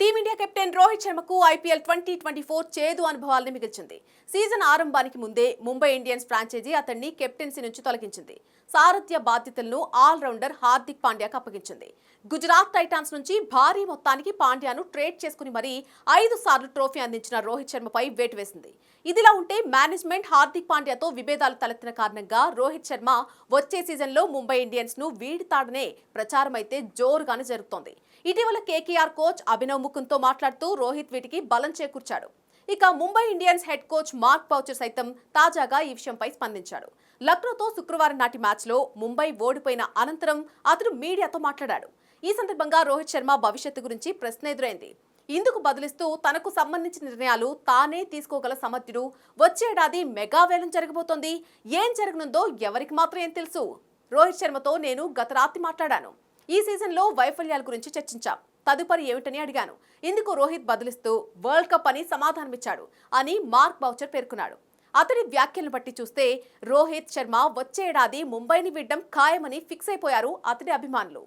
Team India captain Rohit శర్మకు IPL 2024 చేదు అనుభవాలను మిగిల్చింది. Season ఆరంభానికి ముందే ముంబై ఇండియన్స్ ఫ్రాంచైజీ అతన్ని కెప్టెన్సీ నుంచి తొలగించింది. సారథ్య బాధ్యతలను ఆల్రౌండర్ హార్దిక్ పాండ్యాకు అప్పగించింది. గుజరాత్ టైటాన్స్ నుంచి భారీ మొత్తానికి పాండ్యాను ట్రేడ్ చేసుకుని మరీ 5 సార్లు ట్రోఫీ అందించిన రోహిత్ శర్మపై వేటు వేసింది. ఇదిలా ఉంటే మేనేజ్మెంట్ హార్దిక్ పాండ్యాతో విభేదాలు తలెత్తిన కారణంగా రోహిత్ శర్మ వచ్చే సీజన్లో ముంబై ఇండియన్స్ ను వీడితాడనే ప్రచారం అయితే జోరుగానే జరుగుతోంది. ఇటీవల కేకేఆర్ కోచ్ అభినవ్ ముకుంద్తో మాట్లాడుతూ రోహిత్ వీటికి బలం చేకూర్చాడు. ఇక Mumbai Indians head coach mark Boucher సైతం తాజాగా ఈ విషయంపై స్పందించాడు. లక్నోతో శుక్రవారం నాటి మ్యాచ్లో ముంబై ఓడిపోయిన అనంతరం అతను మీడియాతో మాట్లాడాడు. ఈ సందర్భంగా రోహిత్ శర్మ భవిష్యత్తు గురించి ప్రశ్న ఎదురైంది. ఇందుకు బదులిస్తూ తనకు సంబంధించిన నిర్ణయాలు తానే తీసుకోగల సమర్థుడు. వచ్చేడాది మెగా వేలం జరగబోతోంది. ఏం జరగనుందో ఎవరికి మాత్రం ఏం తెలుసు. రోహిత్ శర్మతో నేను గత రాత్రి మాట్లాడాను. ఈ సీజన్లో వైఫల్యాల గురించి చర్చించాం. తదుపరి ఏమిటని అడిగాను. ఇందుకు రోహిత్ బదులిస్తూ వరల్డ్ కప్ అని సమాధానమిచ్చాడు అని మార్క్ బౌచర్ పేర్కొన్నాడు. అతడి వ్యాఖ్యలను బట్టి చూస్తే రోహిత్ శర్మ వచ్చే ఏడాది ముంబైని వీడడం ఖాయమని ఫిక్స్ అయిపోయారు అతడి అభిమానులు.